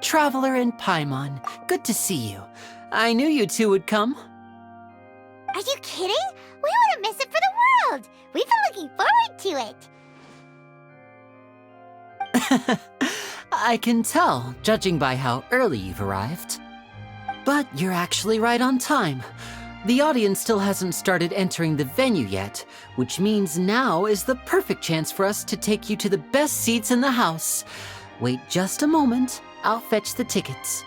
Traveler and Paimon. Good to see you. I knew you two would come. Are you kidding? We wouldn't miss it for the world! We've been looking forward to it! I can tell, judging by how early you've arrived. But you're actually right on time. The audience still hasn't started entering the venue yet, which means now is the perfect chance for us to take you to the best seats in the house. Wait just a moment, I'll fetch the tickets.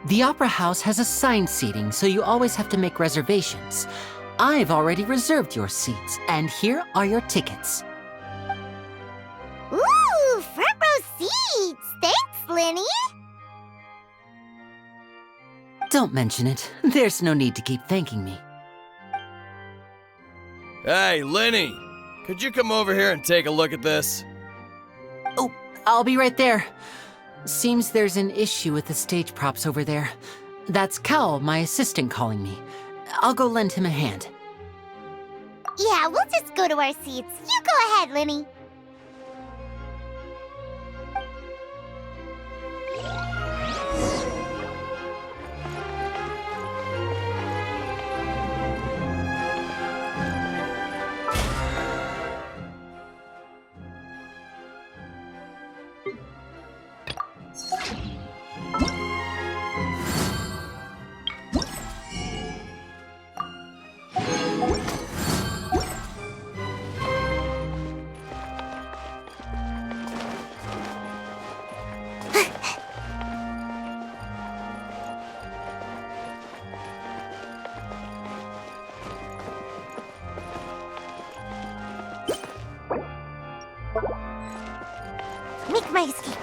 The Opera House has assigned seating, so you always have to make reservations. I've already reserved your seats, and here are your tickets. Ooh, front row seats! Thanks, Lyney! Don't mention it. There's no need to keep thanking me. Hey, Lyney! Could you come over here and take a look at this? Oh, I'll be right there. Seems there's an issue with the stage props over there. That's Cal, my assistant, calling me. I'll go lend him a hand. Yeah, we'll just go to our seats. You go ahead, Lyney. Make my escape.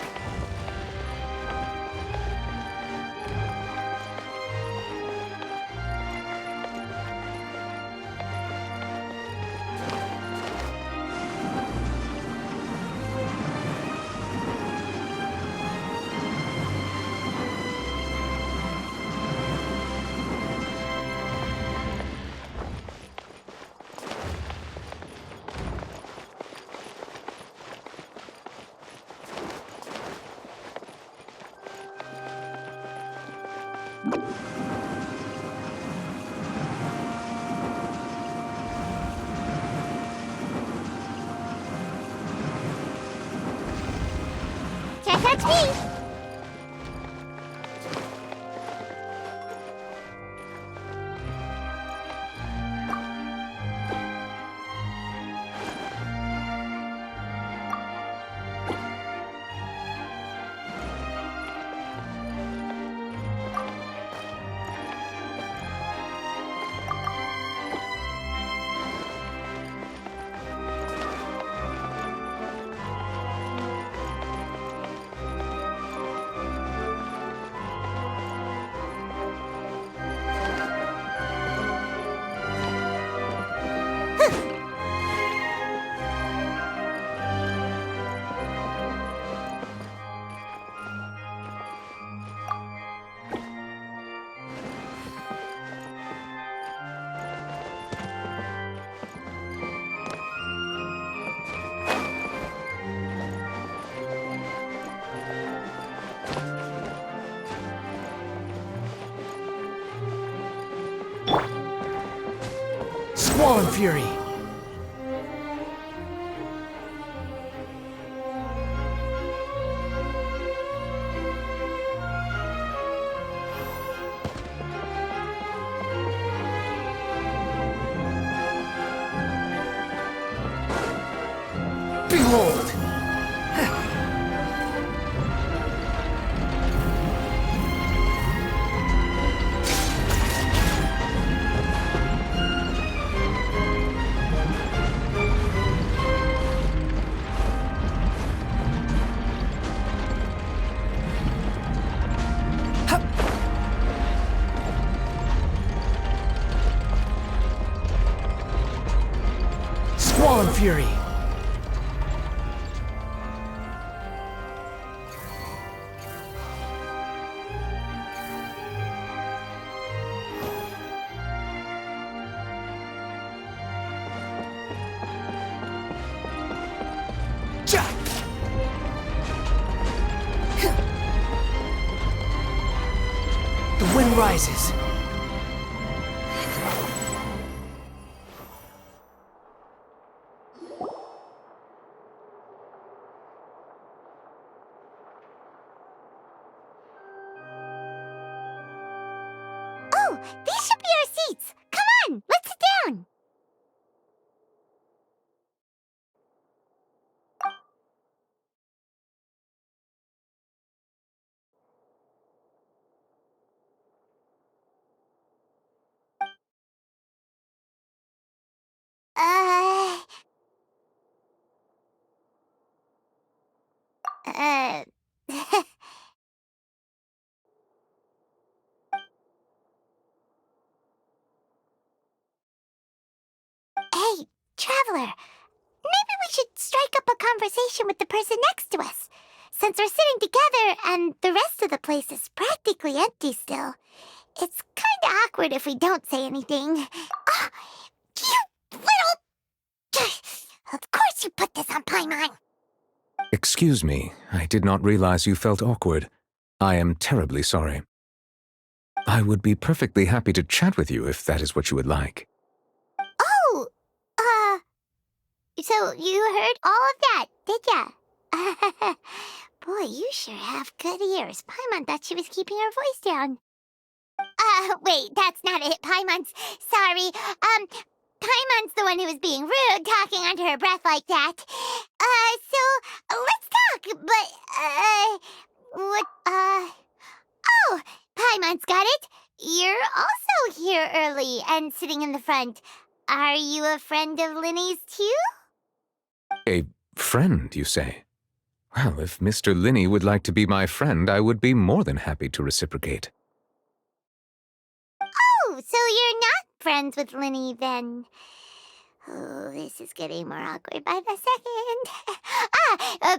Can't catch me! Squall Fury! Behold! Squall Fury! sun rises. Oh, these should be our seats. Come on, let's sit down. Uh, uh, Hey, traveler, maybe we should strike up a conversation with the person next to us. Since we're sitting together and the rest of the place is practically empty still, it's kinda awkward if we don't say anything. Ah, you little... Of course you put this on Paimon! Excuse me, I did not realize you felt awkward. I am terribly sorry. I would be perfectly happy to chat with you if that is what you would like. Oh, so you heard all of that, did ya? Boy, you sure have good ears. Paimon thought she was keeping her voice down. Wait, that's not it, Paimon's. Sorry. Paimon's the one who was being rude, talking under her breath like that. Let's talk, but, oh, Paimon's got it. You're also here early and sitting in the front. Are you a friend of LYNEY'S too? A friend, you say? Well, if Mr. LYNEY would like to be my friend, I would be more than happy to reciprocate. Oh, so you're not friends with LYNEY then? Oh, this is getting more awkward by the second.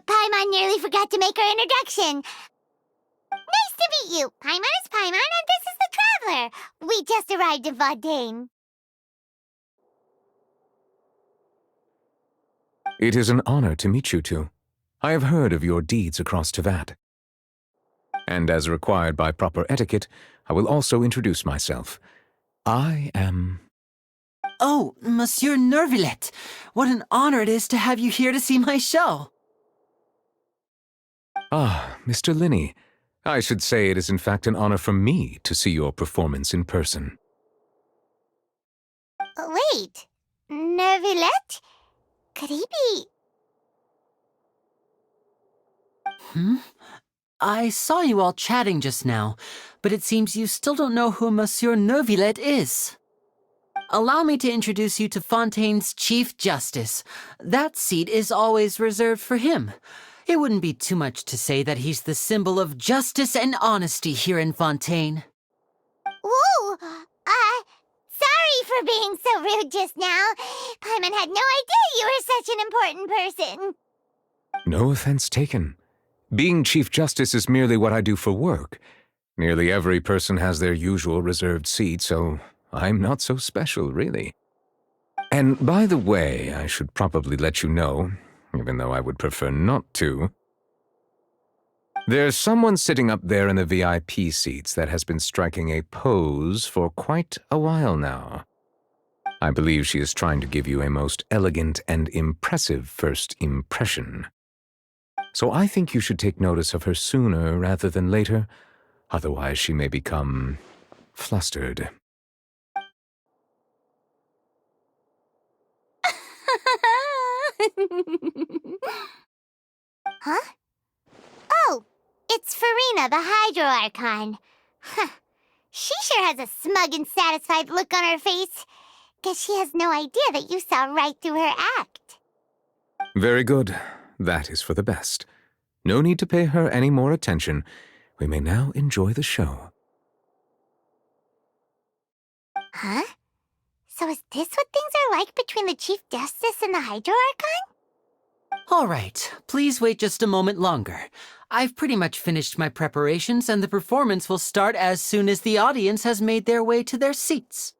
Paimon nearly forgot to make her introduction. Nice to meet you. Paimon is Paimon, and this is the Traveler. We just arrived in Fontaine. It is an honor to meet you two. I have heard of your deeds across Tevat. And as required by proper etiquette, I will also introduce myself. I am... Oh, Monsieur Nervillet, what an honor it is to have you here to see my show. Ah, Mr. LYNEY. I should say it is in fact an honor for me to see your performance in person. Wait, Nervillet? Could he be... I saw you all chatting just now, but it seems you still don't know who Monsieur Nervillet is. Allow me to introduce you to Fontaine's Chief Justice. That seat is always reserved for him. It wouldn't be too much to say that he's the symbol of justice and honesty here in Fontaine. Whoa! Sorry for being so rude just now. Paimon had no idea you were such an important person. No offense taken. Being Chief Justice is merely what I do for work. Nearly every person has their usual reserved seat, so I'm not so special, really. And by the way, I should probably let you know, even though I would prefer not to. There's someone sitting up there in the VIP seats that has been striking a pose for quite a while now. I believe she is trying to give you a most elegant and impressive first impression. So I think you should take notice of her sooner rather than later, otherwise she may become flustered. Huh? Oh, it's Farina, the Hydro Archon. Huh. She sure has a smug and satisfied look on her face. Guess she has no idea that you saw right through her act. Very good. That is for the best. No need to pay her any more attention. We may now enjoy the show. Huh? So is this what things are like between the Chief Justice and the Hydro Archon? All right, please wait just a moment longer. I've pretty much finished my preparations, and the performance will start as soon as the audience has made their way to their seats.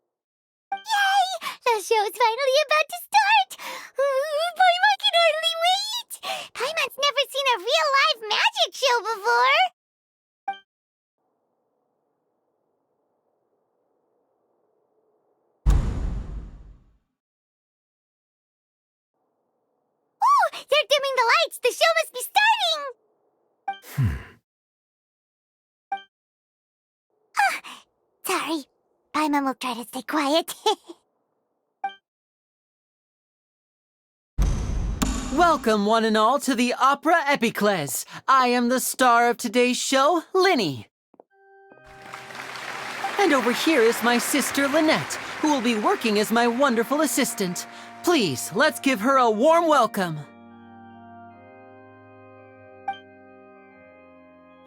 Yay! The show's finally about to start! Paimon can hardly wait! Paimon's never seen a real live magic show before! start dimming the lights. The show must be starting. Sorry. Paimon will try to stay quiet. Welcome, one and all, to the Opera Epicles. I am the star of today's show, Lyney. And over here is my sister, Lynette, who will be working as my wonderful assistant. Please, let's give her a warm welcome.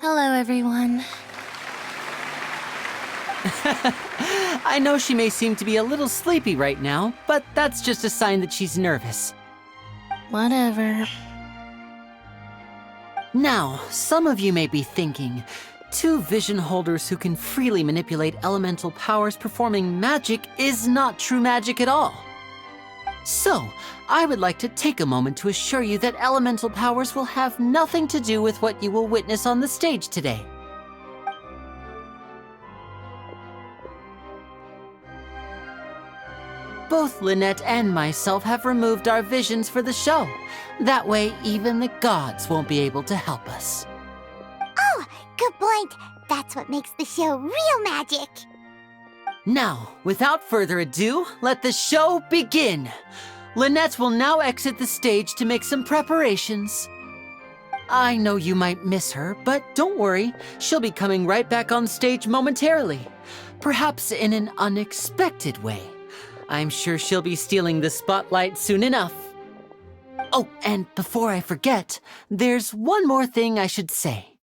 Hello, everyone. I know she may seem to be a little sleepy right now, but that's just a sign that she's nervous. Whatever. Now, some of you may be thinking, two vision holders who can freely manipulate elemental powers performing magic is not true magic at all. So, I would like to take a moment to assure you that elemental powers will have nothing to do with what you will witness on the stage today. Both Lynette and myself have removed our visions for the show. That way, even the gods won't be able to help us. Oh, good point. That's what makes the show real magic. Now, without further ado, let the show begin. Lynette will now exit the stage to make some preparations. I know you might miss her, but don't worry. She'll be coming right back on stage momentarily. Perhaps in an unexpected way. I'm sure she'll be stealing the spotlight soon enough. Oh, and before I forget, there's one more thing I should say.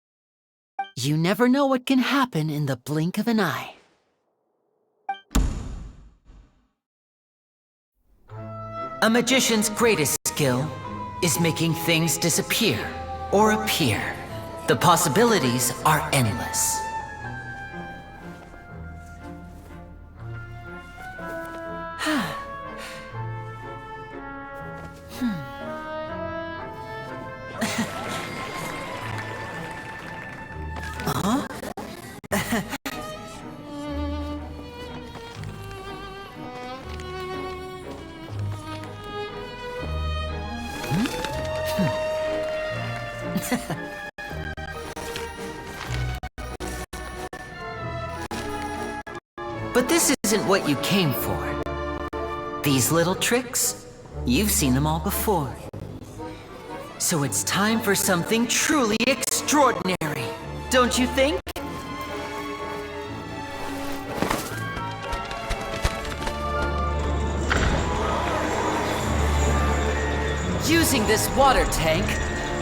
You never know what can happen in the blink of an eye. A magician's greatest skill is making things disappear or appear. The possibilities are endless. But this isn't what you came for. These little tricks, you've seen them all before. So it's time for something truly extraordinary, don't you think? Using this water tank,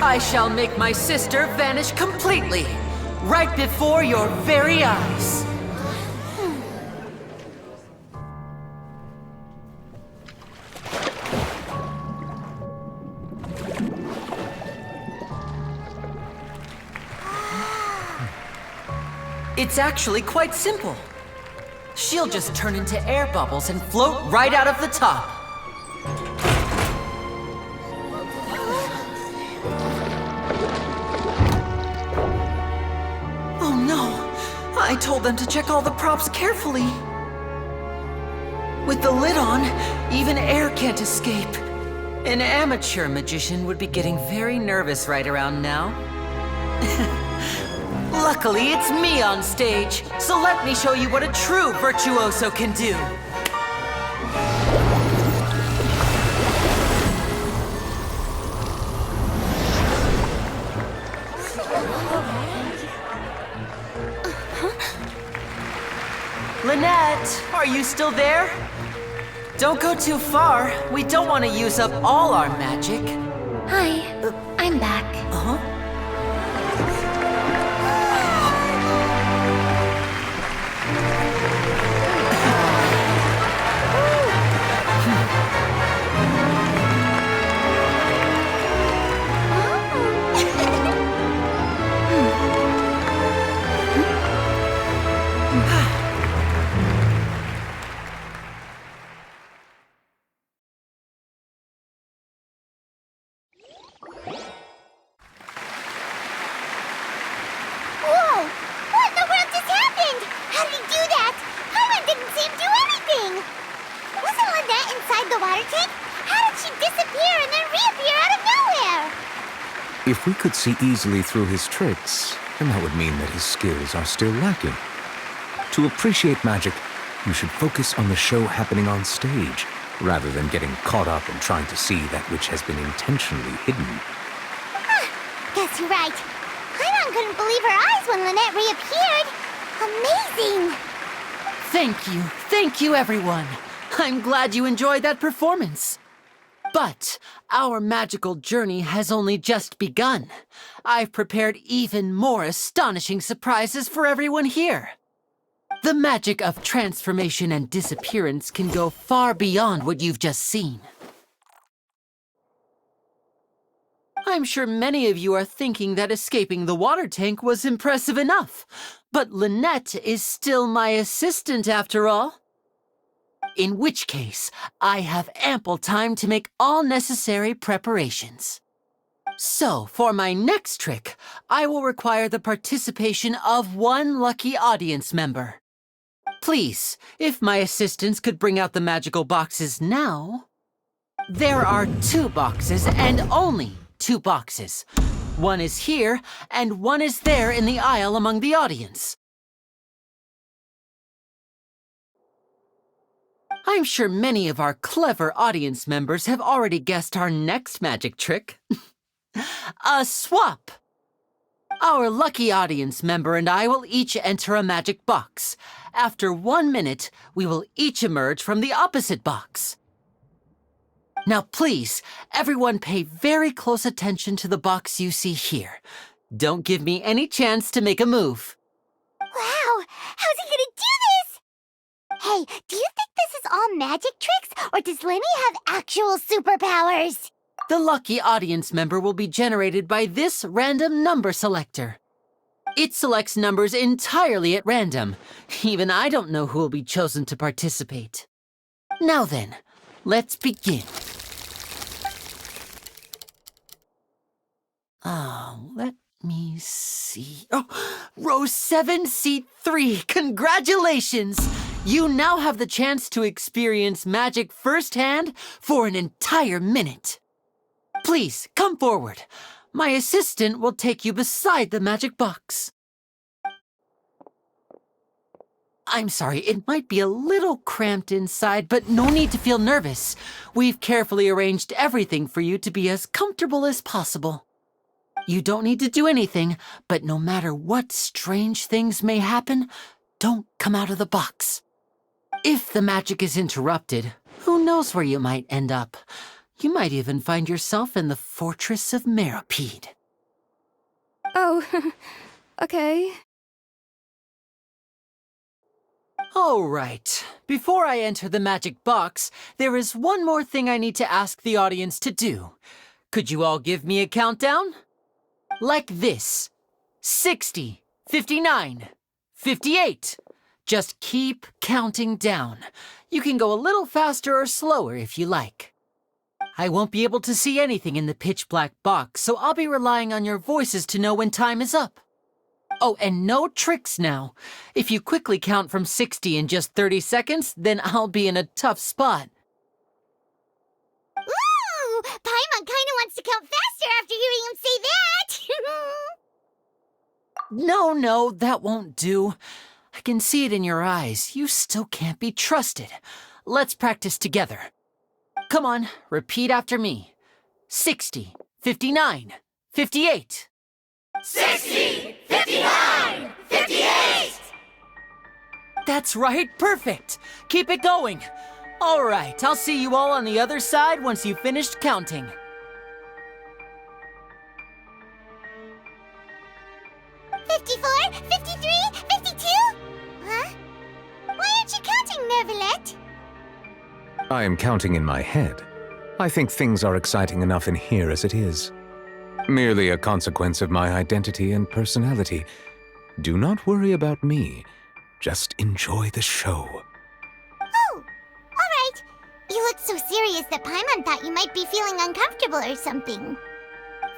I shall make my sister vanish completely, right before your very eyes. It's actually quite simple. She'll just turn into air bubbles and float right out of the top. Oh no! I told them to check all the props carefully. With the lid on, even air can't escape. An amateur magician would be getting very nervous right around now. Luckily, it's me on stage, so let me show you what a true virtuoso can do. Lynette, are you still there? Don't go too far. We don't want to use up all our magic. Hi, I'm back. Uh-huh. Whoa! What in the world just happened? How did he do that? Paimon didn't see him do anything! Wasn't Lynette inside the water tank? How did she disappear and then reappear out of nowhere? If we could see easily through his tricks, then that would mean that his skills are still lacking. To appreciate magic, you should focus on the show happening on stage, rather than getting caught up in trying to see that which has been intentionally hidden. Guess you're right. Paimon couldn't believe her eyes when Lynette reappeared. Amazing! Thank you everyone. I'm glad you enjoyed that performance. But our magical journey has only just begun. I've prepared even more astonishing surprises for everyone here. The magic of transformation and disappearance can go far beyond what you've just seen. I'm sure many of you are thinking that escaping the water tank was impressive enough, but Lynette is still my assistant after all. In which case, I have ample time to make all necessary preparations. So, for my next trick, I will require the participation of one lucky audience member. Please, if my assistants could bring out the magical boxes now. There are 2 boxes and only 2 boxes. One is here and one is there in the aisle among the audience. I'm sure many of our clever audience members have already guessed our next magic trick. A swap! Our lucky audience member and I will each enter a magic box. After 1 minute, we will each emerge from the opposite box. Now please, everyone pay very close attention to the box you see here. Don't give me any chance to make a move. Wow! How's he gonna do this? Hey, do you think this is all magic tricks, or does Lenny have actual superpowers? The lucky audience member will be generated by this random number selector. It selects numbers entirely at random. Even I don't know who will be chosen to participate. Now then, let's begin. Let me see. Oh, row 7, seat 3. Congratulations! You now have the chance to experience magic firsthand for an entire minute. Please, come forward. My assistant will take you beside the magic box. I'm sorry, it might be a little cramped inside, but no need to feel nervous. We've carefully arranged everything for you to be as comfortable as possible. You don't need to do anything, but no matter what strange things may happen, don't come out of the box. If the magic is interrupted, who knows where you might end up? You might even find yourself in the Fortress of Meropide. Oh, okay. All right. Before I enter the magic box, there is one more thing I need to ask the audience to do. Could you all give me a countdown? Like this. 60, 59, 58. Just keep counting down. You can go a little faster or slower if you like. I won't be able to see anything in the pitch-black box, so I'll be relying on your voices to know when time is up. Oh, and no tricks now. If you quickly count from 60 in just 30 seconds, then I'll be in a tough spot. Ooh! Paimon kinda wants to count faster after hearing him say that! No, that won't do. I can see it in your eyes. You still can't be trusted. Let's practice together. Come on, repeat after me. 60, 59, 58. 60, 59, 58! That's right, perfect. Keep it going. All right, I'll see you all on the other side once you've finished counting. $54, $53, $52? Huh? Why aren't you counting, Nervalette? I am counting in my head. I think things are exciting enough in here as it is. Merely a consequence of my identity and personality. Do not worry about me. Just enjoy the show. Oh, all right. You look so serious that Paimon thought you might be feeling uncomfortable or something.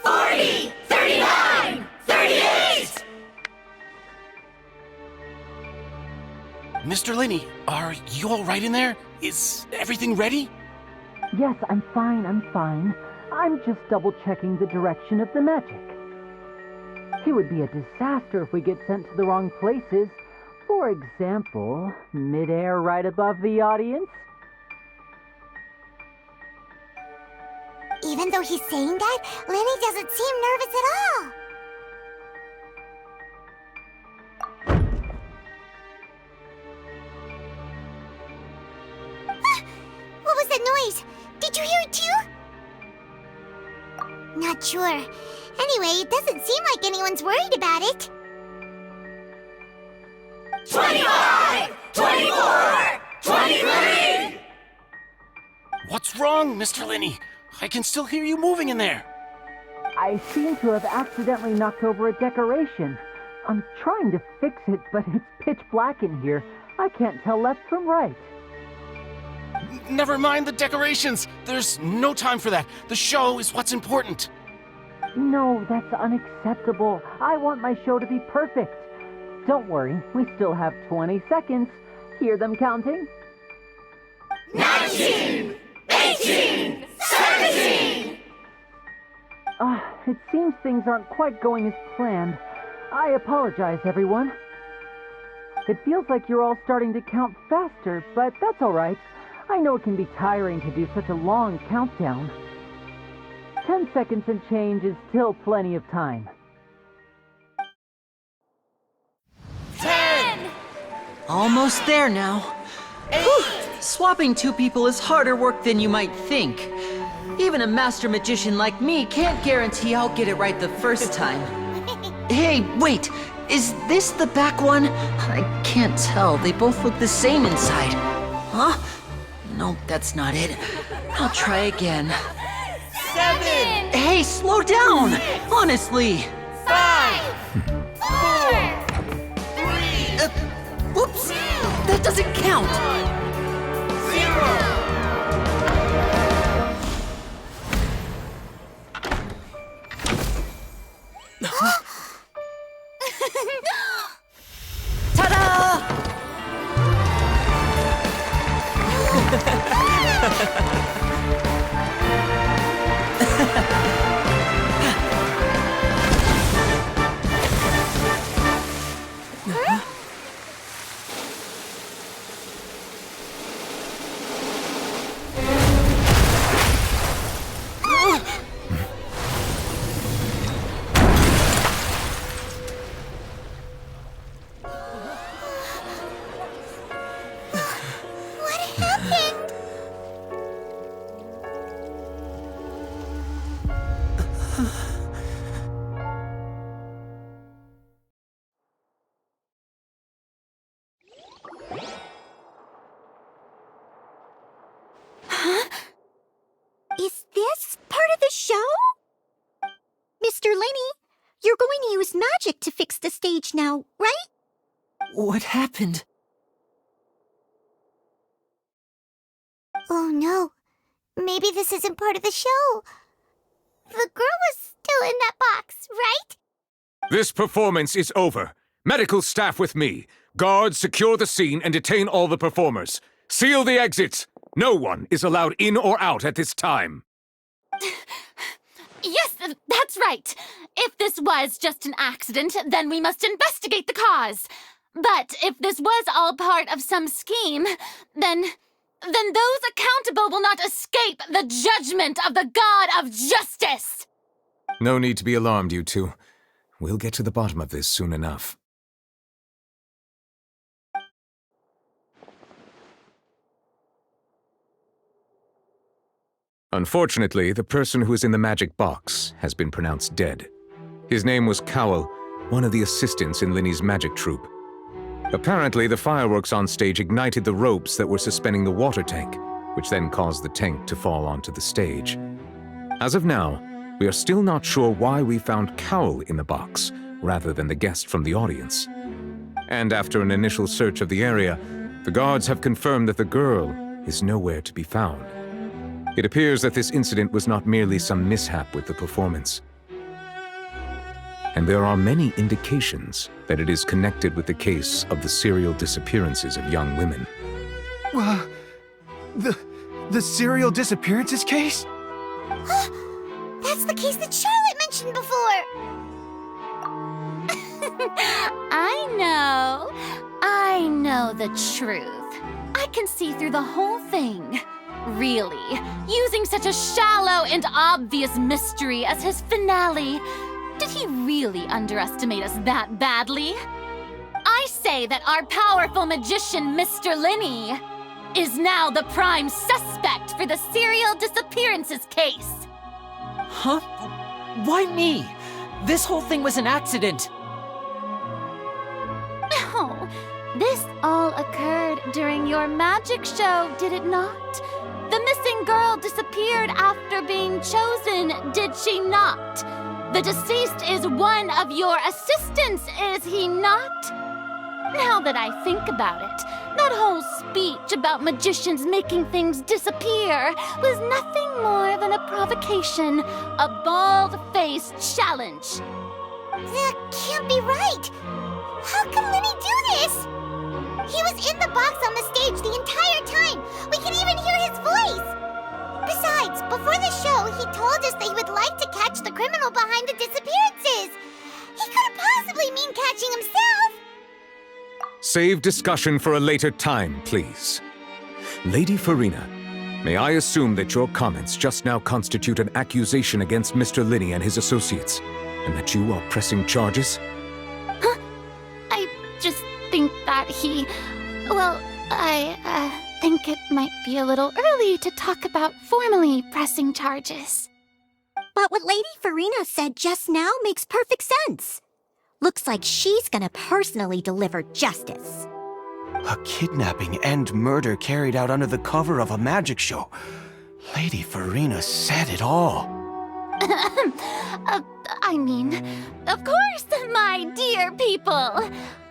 40, 39, 38! Mr. Linney, are you all right in there? Is everything ready? Yes, I'm fine, I'm fine. I'm just double-checking the direction of the magic. It would be a disaster if we get sent to the wrong places. For example, midair right above the audience. Even though he's saying that, Lenny doesn't seem nervous at all. Ah! What was that noise? Did you hear it too? Not sure. Anyway, it doesn't seem like anyone's worried about it. 25! 24! 23! What's wrong, Mr. Linney? I can still hear you moving in there. I seem to have accidentally knocked over a decoration. I'm trying to fix it, but it's pitch black in here. I can't tell left from right. Never mind the decorations. There's no time for that. The show is what's important. No, that's unacceptable. I want my show to be perfect. Don't worry, we still have 20 seconds. Hear them counting? 19! 18! 17! It seems things aren't quite going as planned. I apologize, everyone. It feels like you're all starting to count faster, but that's all right. I know it can be tiring to do such a long countdown. 10 seconds and change is still plenty of time. 10! Almost there now. 8! Swapping two people is harder work than you might think. Even a master magician like me can't guarantee I'll get it right the first time. Hey, wait! Is this the back one? I can't tell. They both look the same inside. Huh? No, that's not it. I'll try again. 7! Hey, slow down! Honestly! 5! 4! 3! Whoops! That doesn't count! 0! Ta-da! What happened? Is this part of the show? Mr. Laney, you're going to use magic to fix the stage now, right? What happened? Oh no. Maybe this isn't part of the show. The girl was still in that box, right? This performance is over. Medical staff with me. Guards, secure the scene and detain all the performers. Seal the exits. No one is allowed in or out at this time. Yes, that's right. If this was just an accident, then we must investigate the cause. But if this was all part of some scheme, then those accountable will not escape the judgment of the God of Justice. No need to be alarmed, you two. We'll get to the bottom of this soon enough. Unfortunately, the person who is in the magic box has been pronounced dead. His name was Cowell, one of the assistants in LYNEY'S magic troupe. Apparently, the fireworks on stage ignited the ropes that were suspending the water tank, which then caused the tank to fall onto the stage. As of now, we are still not sure why we found Cowell in the box, rather than the guest from the audience. And after an initial search of the area, the guards have confirmed that the girl is nowhere to be found. It appears that this incident was not merely some mishap with the performance. And there are many indications that it is connected with the case of the serial disappearances of young women. The serial disappearances case? That's the case that Charlotte mentioned before! I know the truth. I can see through the whole thing. Really, using such a shallow and obvious mystery as his finale. Did he really underestimate us that badly? I say that our powerful magician, Mr. Linney, is now the prime suspect for the serial disappearances case. Huh? Why me? This whole thing was an accident. Oh, this all occurred during your magic show, did it not? The missing girl disappeared after being chosen, did she not? The deceased is one of your assistants, is he not? Now that I think about it, that whole speech about magicians making things disappear was nothing more than a provocation, a bald-faced challenge. That can't be right! How can Linny do this? He was in the box on the stage the entire time! We can even hear his voice! Besides, before the show, he told us that he would like to catch the criminal behind the disappearances! He couldn't possibly mean catching himself! Save discussion for a later time, please. Lady Farina, may I assume that your comments just now constitute an accusation against Mr. Linney and his associates, and that you are pressing charges? Huh? I just think that he... Well, I think it might be a little early to talk about formally pressing charges. But what Lady Farina said just now makes perfect sense. Looks like she's gonna personally deliver justice. A kidnapping and murder carried out under the cover of a magic show. Lady Farina said it all. I mean, of course, my dear people.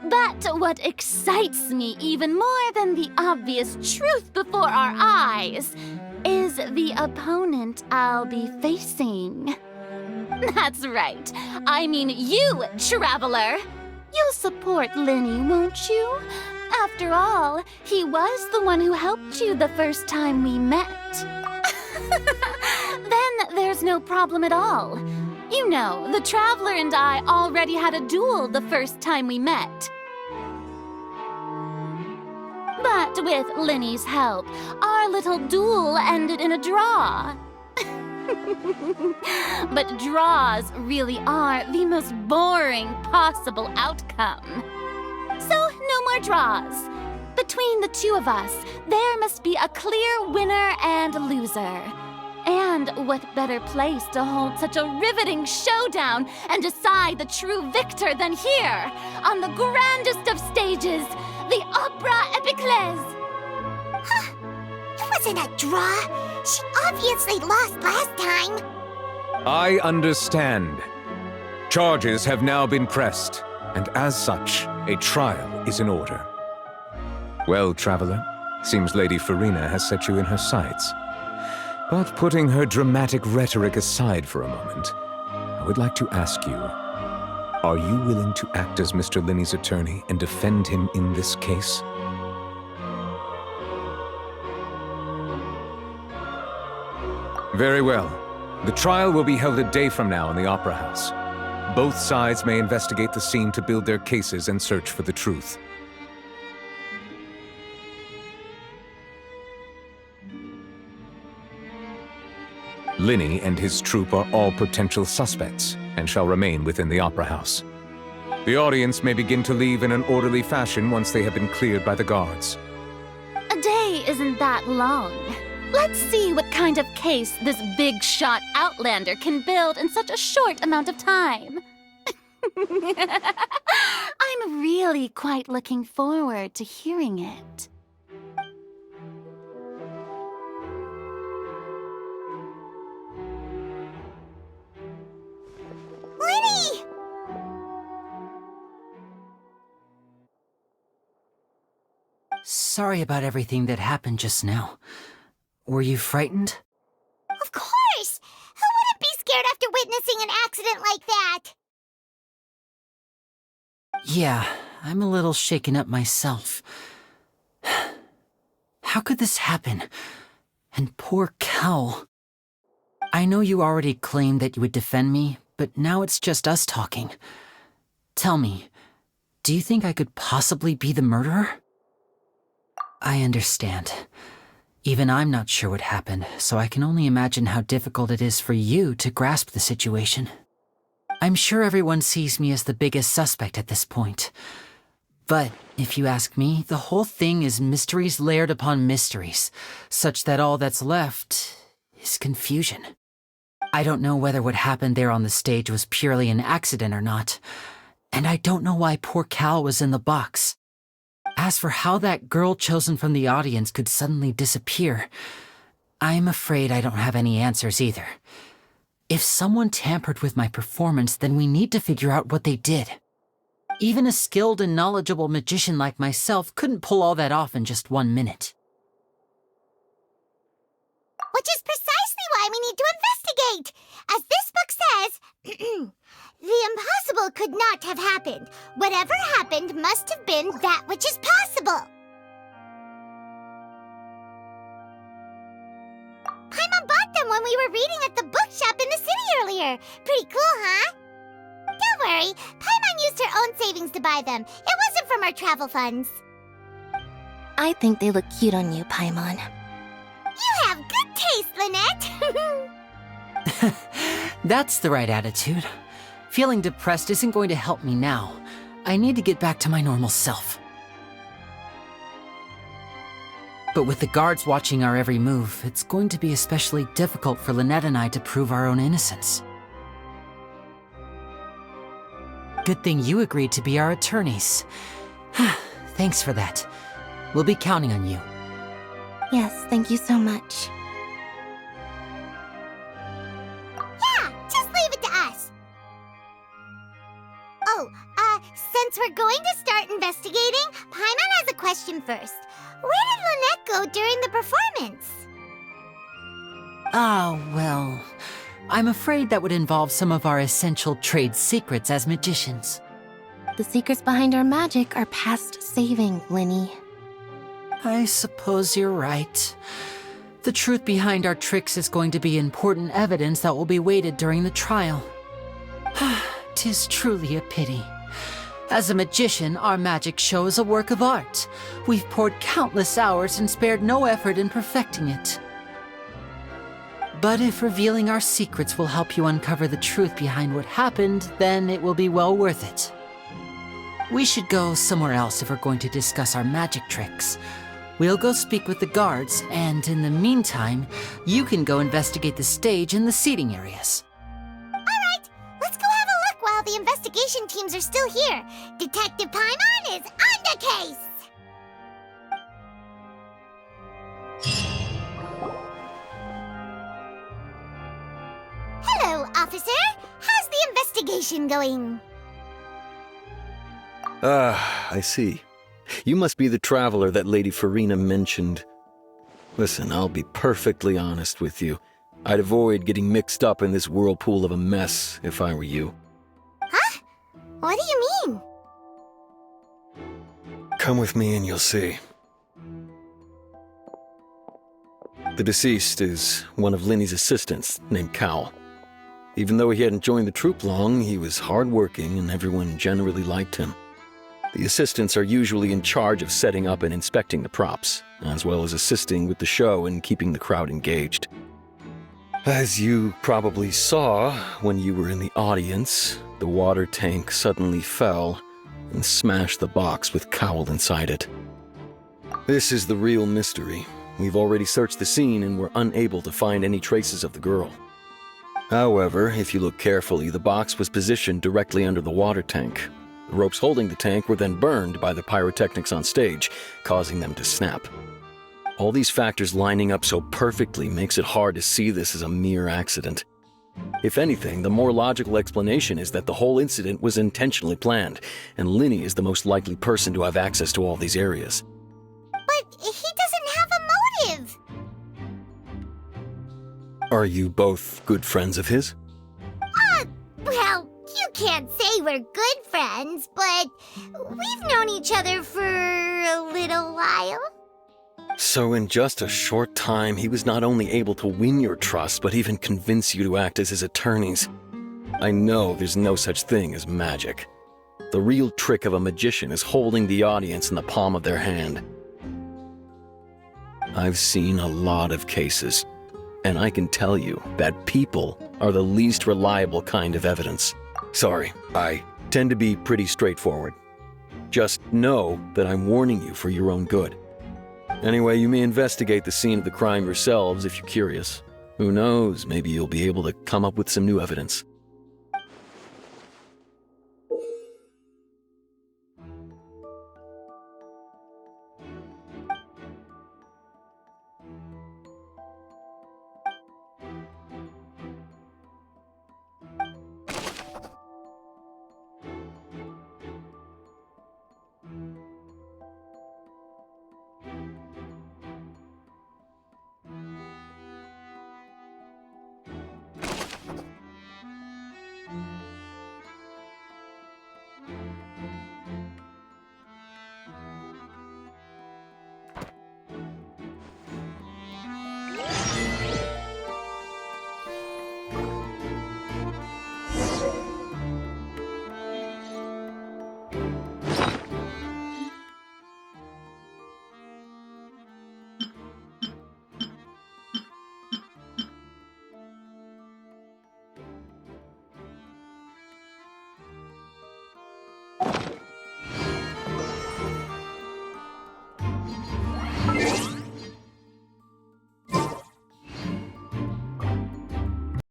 But what excites me even more than the obvious truth before our eyes is the opponent I'll be facing. That's right. I mean you, Traveler. You'll support Linny, won't you? After all, he was the one who helped you the first time we met. Then there's no problem at all. You know, the Traveler and I already had a duel the first time we met. But with Linny's help, our little duel ended in a draw. But draws really are the most boring possible outcome. So, no more draws. Between the two of us, there must be a clear winner and loser. And what better place to hold such a riveting showdown and decide the true victor than here, on the grandest of stages, the Opera Epiclese. Huh? It wasn't a draw. She obviously lost last time. I understand. Charges have now been pressed, and as such, a trial is in order. Well, Traveler, seems Lady Farina has set you in her sights. But putting her dramatic rhetoric aside for a moment, I would like to ask you, are you willing to act as Mr. Linney's attorney and defend him in this case? Very well. The trial will be held a day from now in the Opera House. Both sides may investigate the scene to build their cases and search for the truth. Linney and his troupe are all potential suspects and shall remain within the Opera House. The audience may begin to leave in an orderly fashion once they have been cleared by the guards. A day isn't that long. Let's see what kind of case this big-shot Outlander can build in such a short amount of time. I'm really quite looking forward to hearing it. Linny! Sorry about everything that happened just now. Were you frightened? Of course! Who wouldn't be scared after witnessing an accident like that? Yeah, I'm a little shaken up myself. How could this happen? And poor Cal. I know you already claimed that you would defend me, but now it's just us talking. Tell me, do you think I could possibly be the murderer? I understand. Even I'm not sure what happened, so I can only imagine how difficult it is for you to grasp the situation. I'm sure everyone sees me as the biggest suspect at this point. But if you ask me, the whole thing is mysteries layered upon mysteries, such that all that's left is confusion. I don't know whether what happened there on the stage was purely an accident or not, and I don't know why poor Cal was in the box. As for how that girl chosen from the audience could suddenly disappear, I'm afraid I don't have any answers either. If someone tampered with my performance, then we need to figure out what they did. Even a skilled and knowledgeable magician like myself couldn't pull all that off in just 1 minute. Which is precisely why we need to investigate! As this book says, the impossible could not have happened. Whatever happened must have been that which is possible. Paimon bought them when we were reading at the bookshop in the city earlier. Pretty cool, huh? Don't worry, Paimon used her own savings to buy them. It wasn't from our travel funds. I think they look cute on you, Paimon. You have good taste, Lynette! That's the right attitude. Feeling depressed isn't going to help me now. I need to get back to my normal self. But with the guards watching our every move, it's going to be especially difficult for Lynette and I to prove our own innocence. Good thing you agreed to be our attorneys. Thanks for that. We'll be counting on you. Yes, thank you so much. Yeah, just leave it to us. Oh, since we're going to start investigating, Paimon has a question first. Where did Lynette go during the performance? Oh, well, I'm afraid that would involve some of our essential trade secrets as magicians. The secrets behind our magic are past saving, Lyney. I suppose you're right. The truth behind our tricks is going to be important evidence that will be weighted during the trial. 'Tis truly a pity. As a magician, our magic show is a work of art. We've poured countless hours and spared no effort in perfecting it. But if revealing our secrets will help you uncover the truth behind what happened, then it will be well worth it. We should go somewhere else if we're going to discuss our magic tricks. We'll go speak with the guards, and in the meantime, you can go investigate the stage and the seating areas. Alright, let's go have a look while the investigation teams are still here. Detective Paimon is on the case! Hello, officer. How's the investigation going? I see. You must be the traveler that Lady Farina mentioned. Listen, I'll be perfectly honest with you. I'd avoid getting mixed up in this whirlpool of a mess if I were you. Huh? What do you mean? Come with me and you'll see. The deceased is one of Linny's assistants, named Cal. Even though he hadn't joined the troupe long, he was hardworking and everyone generally liked him. The assistants are usually in charge of setting up and inspecting the props, as well as assisting with the show and keeping the crowd engaged. As you probably saw when you were in the audience, the water tank suddenly fell and smashed the box with Cowl inside it. This is the real mystery. We've already searched the scene and were unable to find any traces of the girl. However, if you look carefully, the box was positioned directly under the water tank. The ropes holding the tank were then burned by the pyrotechnics on stage, causing them to snap. All these factors lining up so perfectly makes it hard to see this as a mere accident. If anything, the more logical explanation is that the whole incident was intentionally planned, and Lyney is the most likely person to have access to all these areas. But he doesn't have a motive! Are you both good friends of his? Well, you can't say we're good friends, but we've known each other for a little while. So in just a short time, he was not only able to win your trust, but even convince you to act as his attorneys. I know there's no such thing as magic. The real trick of a magician is holding the audience in the palm of their hand. I've seen a lot of cases, and I can tell you that people are the least reliable kind of evidence. Sorry, I tend to be pretty straightforward. Just know that I'm warning you for your own good. Anyway, you may investigate the scene of the crime yourselves if you're curious. Who knows, maybe you'll be able to come up with some new evidence.